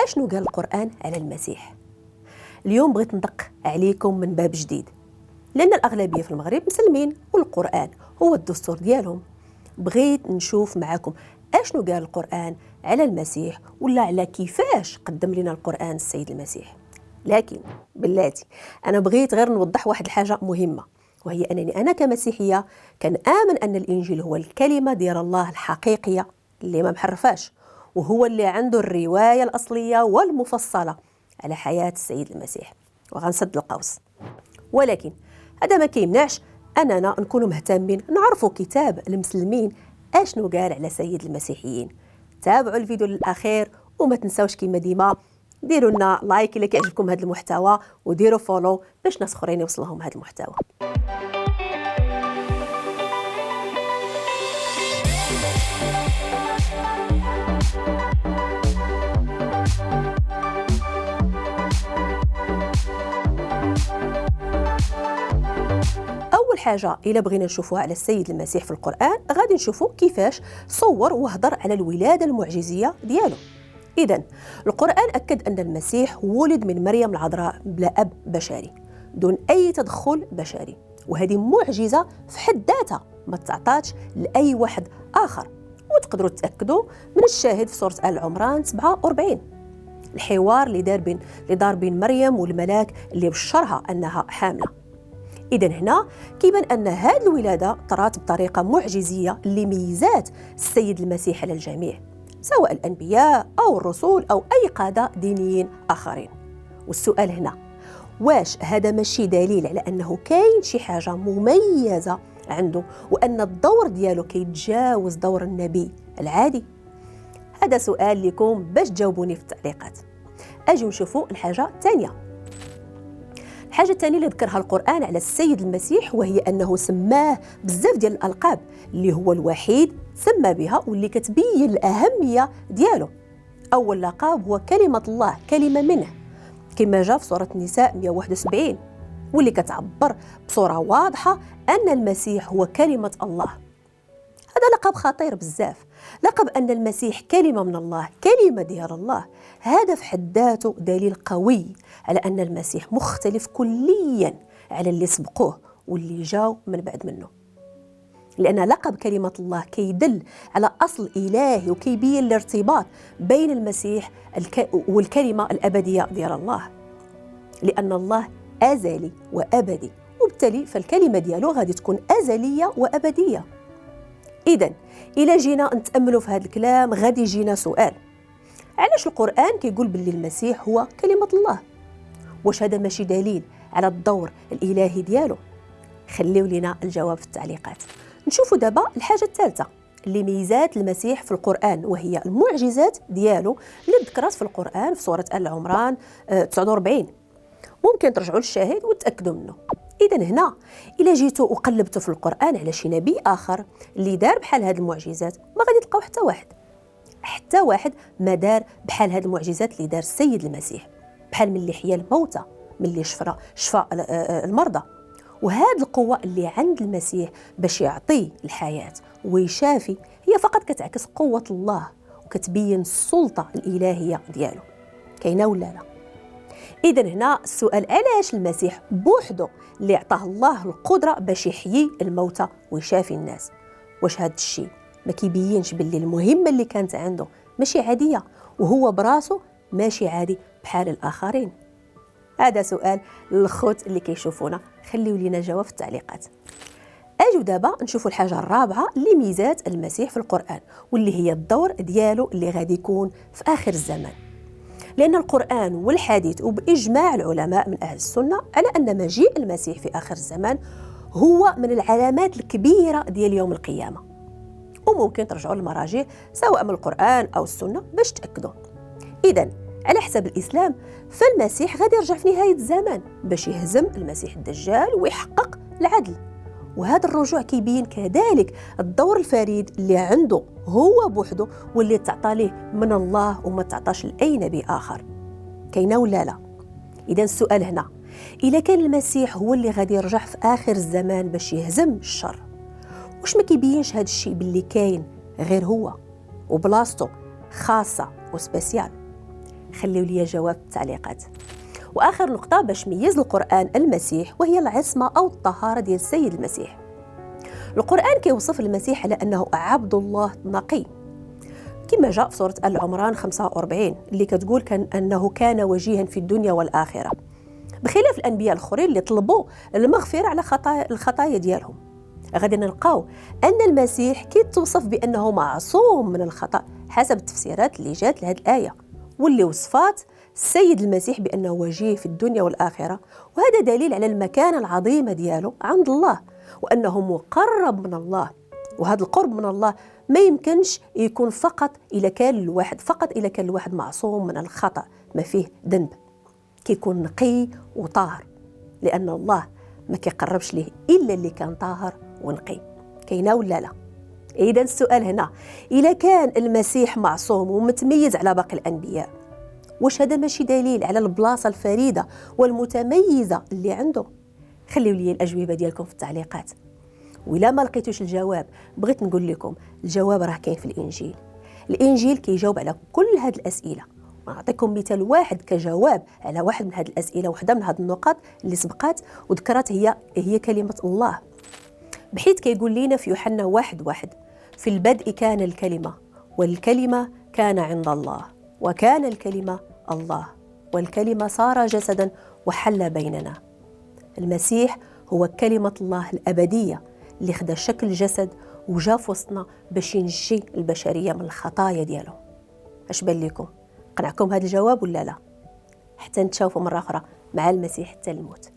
أشنو قال القرآن على المسيح؟ اليوم بغيت ندق عليكم من باب جديد، لأن الأغلبية في المغرب مسلمين والقرآن هو الدستور ديالهم. بغيت نشوف معكم أشنو قال القرآن على المسيح، ولا على كيفاش قدم لنا القرآن السيد المسيح. لكن بلاتي أنا بغيت غير نوضح واحد الحاجة مهمة، وهي أنني أنا كمسيحية كان آمن أن الإنجيل هو الكلمة ديال الله الحقيقية اللي ما محرفاش، وهو اللي عنده الرواية الأصلية والمفصلة على حياة السيد المسيح. وغنسد القوس، ولكن هذا ما كيمنعش أننا نكونوا مهتمين نعرفوا كتاب المسلمين أشنو قال على سيد المسيحيين. تابعوا الفيديو للأخير، وما تنساوش كما ديما ديروا لنا لايك إلا كيعجبكم هذا المحتوى، وديروا فولو باش ناس اخرين يوصلهم هذا المحتوى. أول حاجة إلا بغينا نشوفوها على السيد المسيح في القرآن، غادي نشوفوا كيفاش صور وهضر على الولادة المعجزية ديالو. إذن القرآن أكد أن المسيح ولد من مريم العذراء بلا أب بشري، دون أي تدخل بشري، وهذه معجزة في حد ذاتها ما تعطاتش لأي واحد آخر. وتقدروا تأكدوا من الشاهد في سورة آل عمران 47، الحوار اللي دار بين مريم والملاك اللي بشرها أنها حاملة. إذن هنا كيبان أن هذه الولادة طرات بطريقة معجزية اللي ميزات السيد المسيح على الجميع، سواء الأنبياء أو الرسل أو أي قادة دينيين آخرين. والسؤال هنا، واش هذا ماشي دليل على أنه كاين شي حاجة مميزة عنده، وأن الدور ديالو كيتجاوز دور النبي العادي؟ هذا سؤال لكم باش تجاوبوني في التعليقات. أجي نشوفوا الحاجة الثانية. الحاجة الثانية اللي ذكرها القرآن على السيد المسيح، وهي أنه سماه بزاف ديال الألقاب اللي هو الوحيد سمى بها واللي كتبين الأهمية ديالو. أول لقب هو كلمة الله، كلمة منه، كما جاء في سورة النساء 171، واللي كتعبر بصورة واضحة أن المسيح هو كلمة الله. هذا لقب خطير بزاف، لقب أن المسيح كلمة من الله، كلمة ديال الله. هذا في حد ذاته دليل قوي على أن المسيح مختلف كليا على اللي سبقوه واللي جاو من بعد منه، لأن لقب كلمة الله كيدل على أصل إلهي وكيبين الارتباط بين المسيح والكلمة الأبدية ديال الله، لأن الله أزلي وأبدي، وبالتالي فالكلمة ديالو غادي تكون أزلية وأبدية. إذن إلا جينا نتأملوا في هذا الكلام غادي يجينا سؤال، علاش القرآن كيقول باللي المسيح هو كلمة الله؟ واش هذا ماشي دليل على الدور الإلهي ديالو؟ خليو لنا الجواب في التعليقات. نشوفوا دابا الحاجة الثالثة اللي ميزات المسيح في القرآن، وهي المعجزات ديالو اللي ذكرت في القرآن في سورة آل عمران 49. ممكن ترجعوا للشاهد وتأكدوا منه. إذن هنا إلا جيتوا وقلبتوا في القرآن على شي نبي آخر اللي دار بحال هذه المعجزات، ما غادي تلقاو حتى واحد ما دار بحال هذه المعجزات اللي دار السيد المسيح، بحال من اللي حيا الموتى، من اللي شفى المرضى. وهذه القوة اللي عند المسيح باش يعطي الحياة ويشافي هي فقط كتعكس قوة الله وكتبين السلطة الإلهية ديالو. كاينة ولا لا؟ إذن هنا السؤال، علاش المسيح بوحده اللي عطاه الله القدرة باش يحيي الموتى ويشافي الناس؟ واش هذا الشيء ما كيبينش باللي المهمة اللي كانت عنده ماشي عادية، وهو براسه ماشي عادي بحال الآخرين؟ هذا سؤال للخوت اللي كيشوفونا، خليو لينا جواب في التعليقات. اجوا دابا نشوفوا الحاجة الرابعة اللي ميزات المسيح في القرآن، واللي هي الدور ديالو اللي غادي يكون في آخر الزمان. لأن القرآن والحديث وبإجماع العلماء من أهل السنة على أن مجيء المسيح في آخر الزمان هو من العلامات الكبيرة ديال يوم القيامة. وممكن ترجعوا للمراجع سواء من القرآن أو السنة باش تأكدوا. إذن على حسب الإسلام فالمسيح غادي يرجع في نهاية الزمان باش يهزم المسيح الدجال ويحقق العدل. وهذا الرجوع كيبين كذلك الدور الفريد اللي عنده هو بوحده، واللي تعطى ليه من الله وما تعطاش لأي نبي آخر. كاينة ولا لا؟ إذن السؤال هنا، إذا كان المسيح هو اللي غادي يرجع في آخر الزمان باش يهزم الشر، واش ما كيبينش هذا الشيء باللي كاين غير هو وبلاصتو خاصة وسبيسيال؟ خليوا لي جواب في التعليقات. واخر نقطه باش ميز القران المسيح وهي العصمه او الطهاره ديال السيد المسيح. القران كيوصف المسيح على انه عبد الله نقي، كما جاء في سوره ال عمران 45 اللي كتقول انه كان وجيها في الدنيا والاخره، بخلاف الانبياء الاخرين اللي طلبوا المغفره على الخطايا ديالهم. غادي نلقاو ان المسيح كيتوصف بانه معصوم من الخطا حسب التفسيرات اللي جات لهذه الايه، واللي وصفات السيد المسيح بانه وجيه في الدنيا والاخره، وهذا دليل على المكانه العظيمه ديالو عند الله وانه مقرب من الله. وهذا القرب من الله ما يمكنش يكون فقط اذا كان الواحد معصوم من الخطا ما فيه ذنب، كيكون نقي وطاهر، لان الله ما كيقربش ليه الا اللي كان طاهر ونقي. كاينه ولا لا؟ اذا السؤال هنا، اذا كان المسيح معصوم ومتميز على باقي الانبياء، واش هذا ماشي دليل على البلاصه الفريده والمتميزه اللي عنده؟ خليوا لي الاجوبه ديالكم في التعليقات. وإلا ما لقيتوش الجواب بغيت نقول لكم الجواب راه كاين في الانجيل. الانجيل كيجاوب على كل هذه الاسئله، ونعطيكم مثال واحد كجواب على واحد من هذه الاسئله، وحده من هذه النقاط اللي سبقات وذكرت هي كلمه الله، بحيث كيقول لنا في يوحنا 1:1 في البدء كان الكلمه والكلمه كان عند الله وكان الكلمه الله والكلمه صار جسدا وحل بيننا. المسيح هو كلمه الله الابديه اللي خدا شكل جسد وجا في وسطنا باش ينجي البشريه من الخطايا ديالهم. اش بان لكم؟ قنعكم هذا الجواب ولا لا؟ حتى نتشوفوا مره اخرى مع المسيح حتى الموت.